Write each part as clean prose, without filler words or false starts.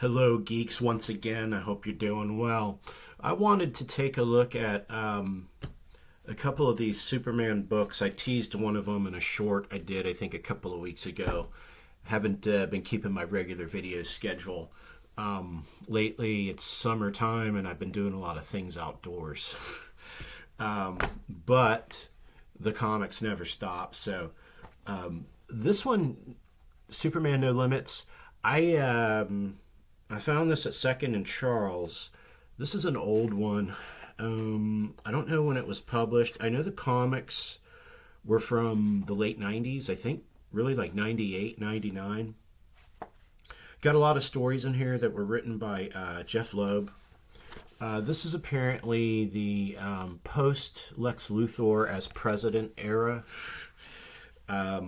Hello, geeks, once again. I hope you're doing well. I wanted to take a look at a couple of these Superman books. I teased one of them in a short I did, I think, a couple of weeks ago. Haven't been keeping my regular video schedule. Lately, it's summertime, and I've been doing a lot of things outdoors. But the comics never stop. So this one, Superman No Limits, I found this at Second and Charles. This is an old one. I don't know when it was published. I know the comics were from the late 90s, I think, really like 98, 99. Got a lot of stories in here that were written by Jeff Loeb. This is apparently the post Lex Luthor as president era. I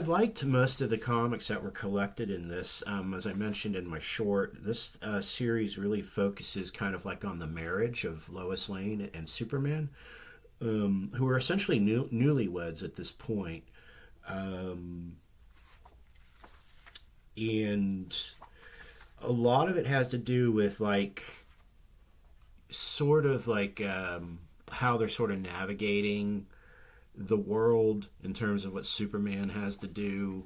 liked most of the comics that were collected in this. As I mentioned in my short, this series really focuses kind of like on the marriage of Lois Lane and Superman, who are essentially newlyweds at this point. And a lot of it has to do with like sort of like how they're sort of navigating the world in terms of what Superman has to do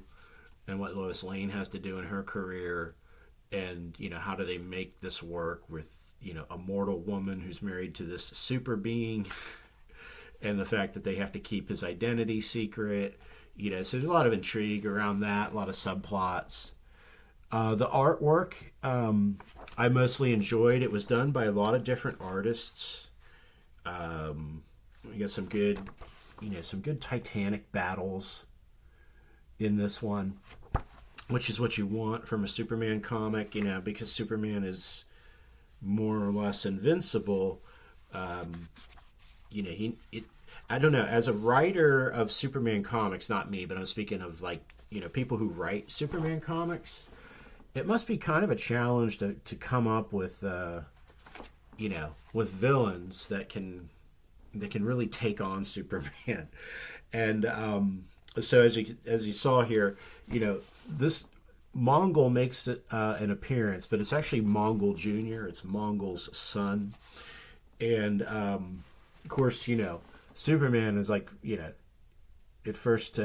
and what Lois Lane has to do in her career, and how do they make this work with a mortal woman who's married to this super being and the fact that they have to keep his identity secret. So there's a lot of intrigue around that, a lot of subplots. The artwork I mostly enjoyed. It was done by a lot of different artists. We got some good Titanic battles in this one, which is what you want from a Superman comic, because Superman is more or less invincible. I don't know, as a writer of Superman comics, not me, but I'm speaking of people who write Superman comics, it must be kind of a challenge to come up with, with villains that can really take on Superman. And so as you saw here, this Mongol makes an appearance, but it's actually Mongol Jr. It's Mongol's son. And of course, Superman is like, at first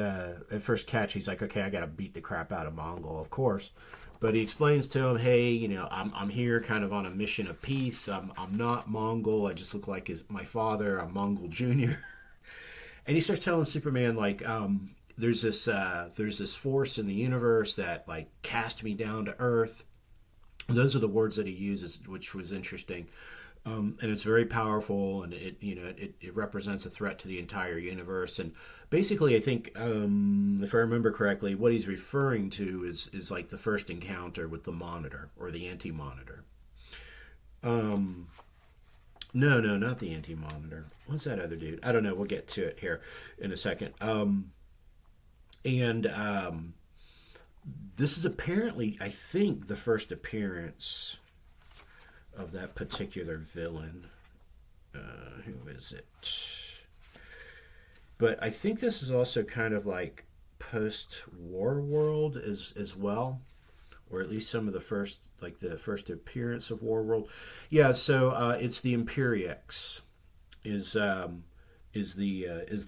catch, he's like, okay, I got to beat the crap out of Mongol, of course. But he explains to him, hey, I'm here kind of on a mission of peace. I'm not Mongol. I just look like my father. I'm Mongol Jr. And he starts telling Superman, there's this force in the universe that, cast me down to Earth. Those are the words that he uses, which was interesting. And it's very powerful, and it represents a threat to the entire universe. And basically, I think, if I remember correctly, what he's referring to is like the first encounter with the Monitor or the Anti-Monitor. No, not the Anti-Monitor. What's that other dude? I don't know. We'll get to it here in a second. This is apparently, I think, the first appearance of that particular villain. Who is it? But I think this is also kind of like post-war world as well, or at least some of the first appearance of War World. Yeah, so it's the Imperiex is the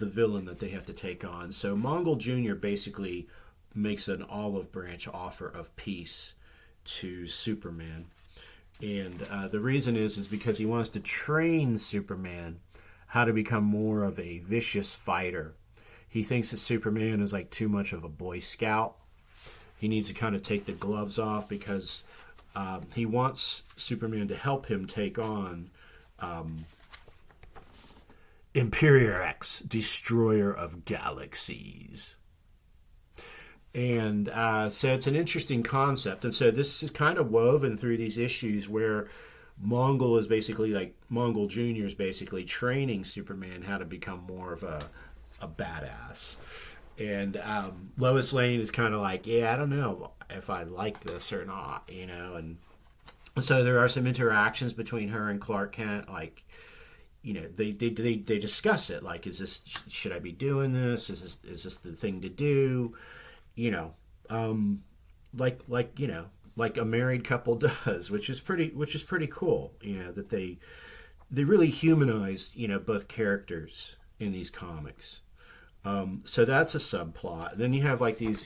villain that they have to take on. So Mongol Jr. basically makes an olive branch offer of peace to Superman. And the reason is because he wants to train Superman how to become more of a vicious fighter. He thinks that Superman is too much of a Boy Scout. He needs to kind of take the gloves off because he wants Superman to help him take on Imperiex, Destroyer of Galaxies. And so it's an interesting concept. And so this is kind of woven through these issues where Mongol Jr. is basically training Superman how to become more of a badass. And Lois Lane is kind of like, yeah, I don't know if I like this or not, And so there are some interactions between her and Clark Kent, they discuss it. Should I be doing this? Is this the thing to do? like a married couple does, which is pretty cool. That they really humanize both characters in these comics. So that's a subplot. Then you have like these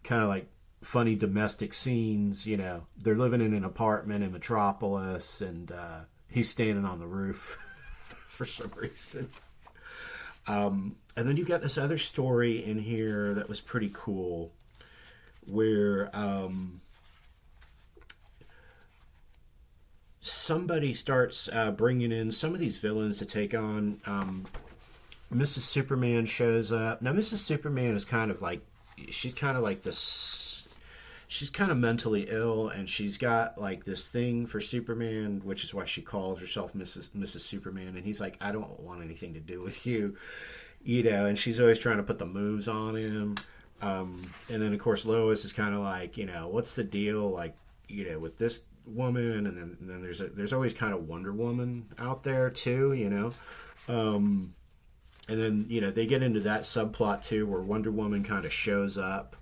kind of like funny domestic scenes. They're living in an apartment in Metropolis, and he's standing on the roof for some reason. And then you've got this other story in here that was pretty cool, where somebody starts bringing in some of these villains to take on. Mrs. Superman shows up. Now, Mrs. Superman is kind of like, she's kind of like this, she's kind of mentally ill, and she's got like this thing for Superman, which is why she calls herself Mrs. Superman. And he's like, I don't want anything to do with you, and she's always trying to put the moves on him. And then, of course, Lois is kind of like, what's the deal, like, with this woman? And then there's always kind of Wonder Woman out there too, and then, they get into that subplot too, where Wonder Woman kind of shows up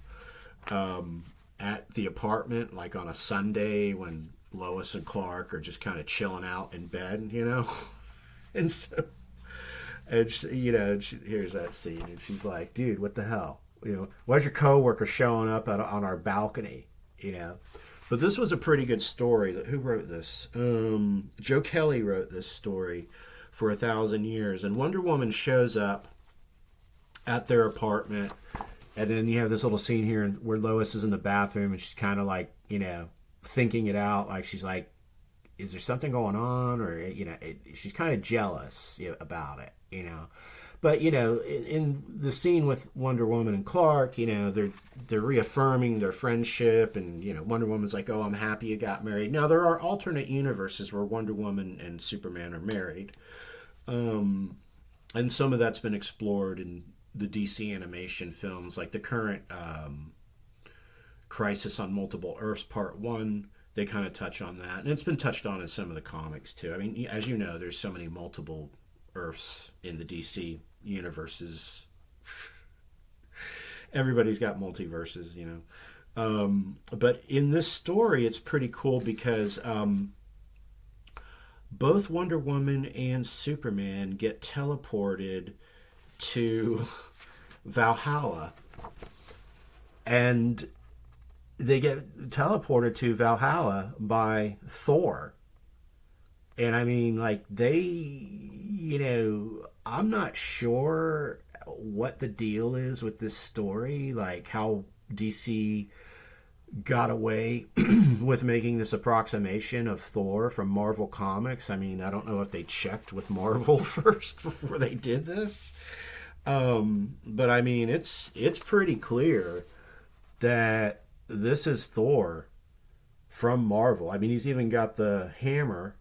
at the apartment, like on a Sunday when Lois and Clark are just kind of chilling out in bed, and so, and here's that scene, and she's like, dude, what the hell? Why's your coworker showing up on our balcony? But this was a pretty good story. Who wrote this? Joe Kelly wrote this story for 1,000 Years. And Wonder Woman shows up at their apartment. And then you have this little scene here where Lois is in the bathroom, and she's kind of like, thinking it out. Like, she's like, is there something going on? Or, she's kind of jealous about it, But, in the scene with Wonder Woman and Clark, they're reaffirming their friendship, and, Wonder Woman's like, oh, I'm happy you got married. Now, there are alternate universes where Wonder Woman and Superman are married. And some of that's been explored in the DC animation films, like the current Crisis on Multiple Earths Part 1. They kind of touch on that. And it's been touched on in some of the comics, too. I mean, as you know, there's so many multiple Earths in the DC universes. Everybody's got multiverses, But in this story, it's pretty cool because both Wonder Woman and Superman get teleported to Valhalla. And they get teleported to Valhalla by Thor. And I mean, like, I'm not sure what the deal is with this story, like how DC got away with making this approximation of Thor from Marvel Comics. I mean, I don't know if they checked with Marvel first before they did this. But I mean, it's pretty clear that this is Thor from Marvel. I mean, he's even got the hammer,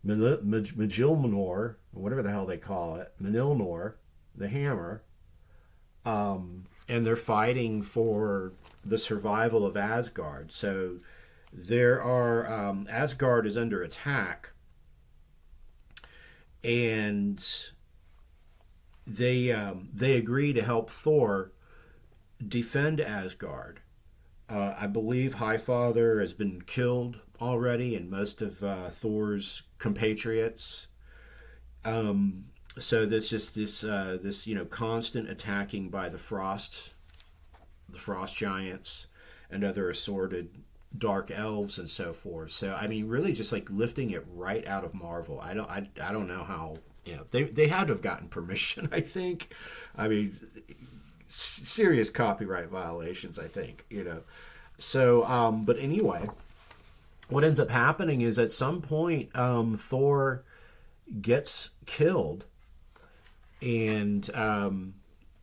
Mjolnir, whatever the hell they call it, Mjolnir, the hammer, and they're fighting for the survival of Asgard. So there are Asgard is under attack, and they agree to help Thor defend Asgard. I believe Highfather has been killed already, and most of Thor's compatriots. So this constant attacking by the frost giants and other assorted dark elves and so forth. So I mean, really just like lifting it right out of Marvel. I don't know how, they had to have gotten permission, I think. I mean, serious copyright violations, I think, So, but anyway, what ends up happening is at some point, Thor gets killed, and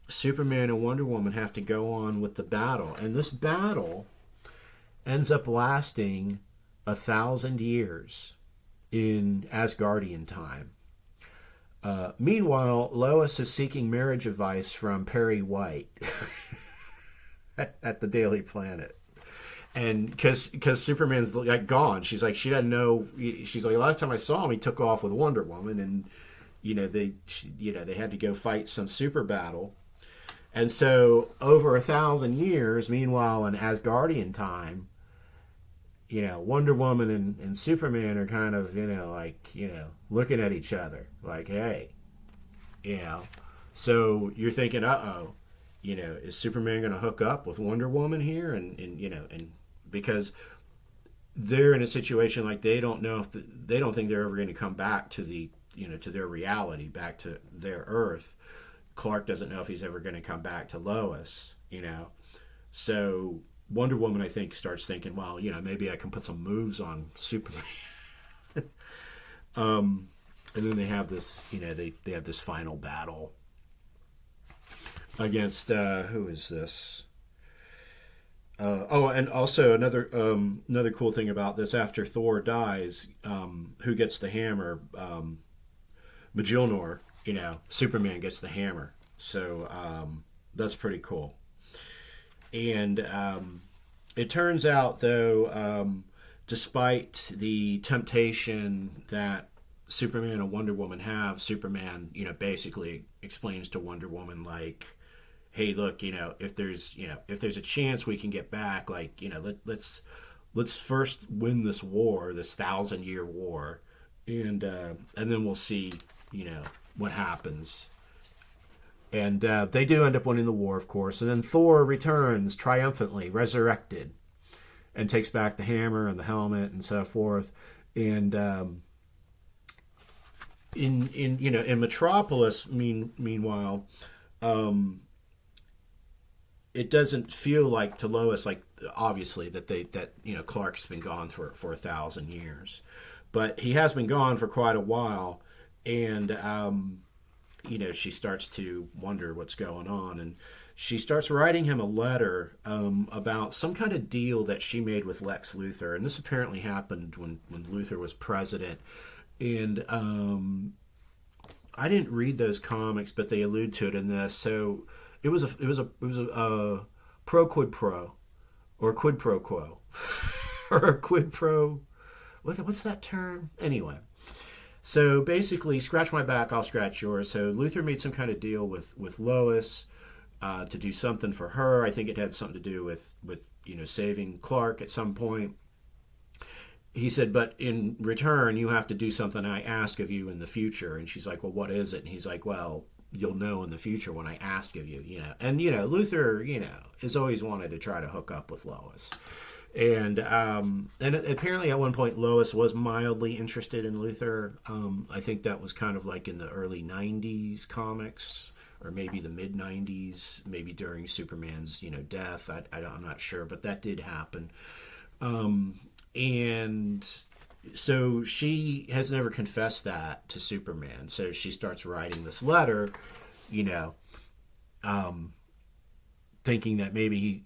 Superman and Wonder Woman have to go on with the battle. And this battle ends up lasting 1,000 years in Asgardian time. Meanwhile, Lois is seeking marriage advice from Perry White at the Daily Planet. And because Superman's like gone, she's like, she doesn't know. She's like, last time I saw him, he took off with Wonder Woman, and they had to go fight some super battle. And so over 1,000 years, meanwhile, in Asgardian time, Wonder Woman and Superman are kind of, looking at each other like, hey, you know. So you're thinking, uh-oh, is Superman going to hook up with Wonder Woman here? And because they're in a situation like they don't know they don't think they're ever going to come back to to their reality, back to their Earth. Clark doesn't know if he's ever going to come back to Lois, So Wonder Woman, I think, starts thinking, well, maybe I can put some moves on Superman. And then they have this, they have this final battle against, who is this? And also another cool thing about this, after Thor dies, who gets the hammer? Mjolnir, Superman gets the hammer. So that's pretty cool. And it turns out, though, despite the temptation that Superman and Wonder Woman have, Superman, basically explains to Wonder Woman, like, hey, look, if there's a chance we can get back, like, let's first win this war, this 1,000-year war, and then we'll see, what happens. And they do end up winning the war, of course. And then Thor returns triumphantly, resurrected, and takes back the hammer and the helmet and so forth. And in Metropolis, meanwhile, it doesn't feel like to Lois, like, obviously that Clark's been gone for 1,000 years, but he has been gone for quite a while, and she starts to wonder what's going on, and she starts writing him a letter about some kind of deal that she made with Lex Luthor, and this apparently happened when Luthor was president. And I didn't read those comics, but they allude to it in this. So it was a pro quid pro, or a quid pro quo, or a quid pro. What's that term? Anyway. So basically, scratch my back, I'll scratch yours. So Luthor made some kind of deal with Lois to do something for her. I think it had something to do with saving Clark at some point. He said, but in return, you have to do something I ask of you in the future. And she's like, well, what is it? And he's like, well, you'll know in the future when I ask of you, And, Luthor, has always wanted to try to hook up with Lois. And apparently at one point Lois was mildly interested in Luthor. I think that was kind of like in the early 90s comics, or maybe the mid 90s, maybe during Superman's death. I'm not sure, but that did happen. And so she has never confessed that to Superman. So she starts writing this letter, thinking that maybe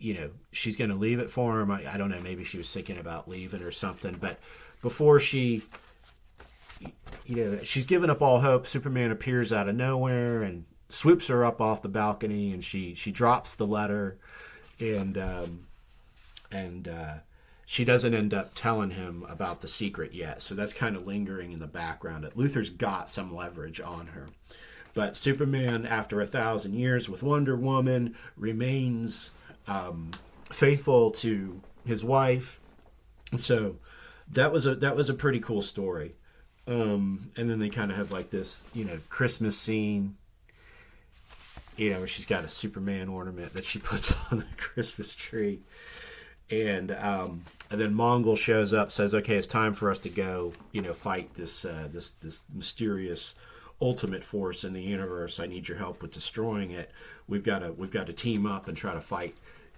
she's going to leave it for him. I don't know, maybe she was thinking about leaving or something. But before she's given up all hope, Superman appears out of nowhere and swoops her up off the balcony, and she drops the letter, and she doesn't end up telling him about the secret yet. So that's kind of lingering in the background. That Luthor's got some leverage on her. But Superman, after 1,000 years with Wonder Woman, remains faithful to his wife. So that was a pretty cool story. And then they kind of have like this, Christmas scene, where she's got a Superman ornament that she puts on the Christmas tree. And then Mongol shows up, says, "Okay, it's time for us to go, fight this mysterious ultimate force in the universe. I need your help with destroying it. We've got to team up and try to fight,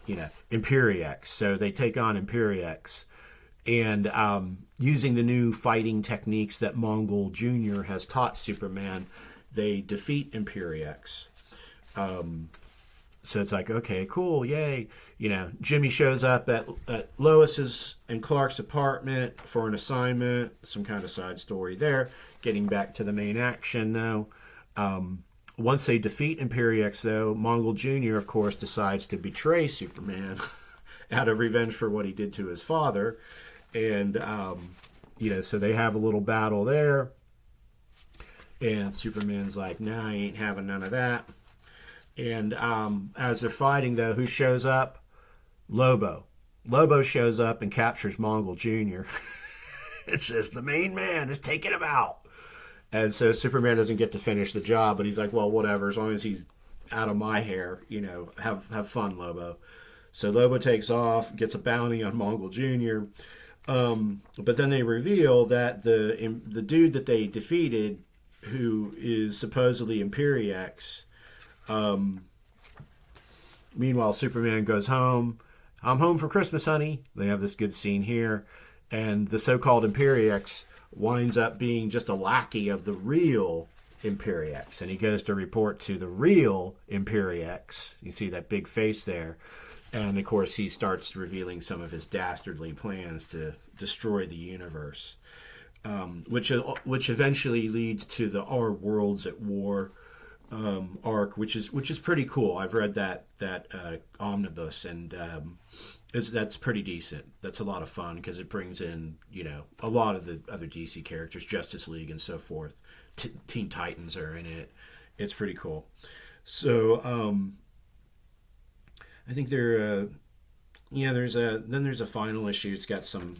Imperiex." So they take on Imperiex, and using the new fighting techniques that Mongol Jr. has taught Superman, they defeat Imperiex. So it's like, okay, cool, yay. Jimmy shows up at Lois's and Clark's apartment for an assignment, some kind of side story there. Getting back to the main action, though. Once they defeat Imperiex, though, Mongol Jr., of course, decides to betray Superman out of revenge for what he did to his father. And, so they have a little battle there. And Superman's like, nah, I ain't having none of that. And as they're fighting, though, who shows up? Lobo. Lobo shows up and captures Mongol Jr. It says the main man is taking him out. And so Superman doesn't get to finish the job, but he's like, well, whatever, as long as he's out of my hair, have fun, Lobo. So Lobo takes off, gets a bounty on Mongol Jr. But then they reveal that the dude that they defeated, who is supposedly Imperiex, meanwhile Superman goes home. I'm home for Christmas, honey. They have this good scene here. And the so-called Imperiex winds up being just a lackey of the real Imperiex. And he goes to report to the real Imperiex. You see that big face there. And, of course, he starts revealing some of his dastardly plans to destroy the universe, which eventually leads to the Our Worlds at War arc, which is pretty cool. I've read that omnibus, and that's pretty decent. That's a lot of fun because it brings in a lot of the other DC characters, Justice League and so forth. Teen Titans are in it. It's pretty cool. So I think there's a final issue. It's got some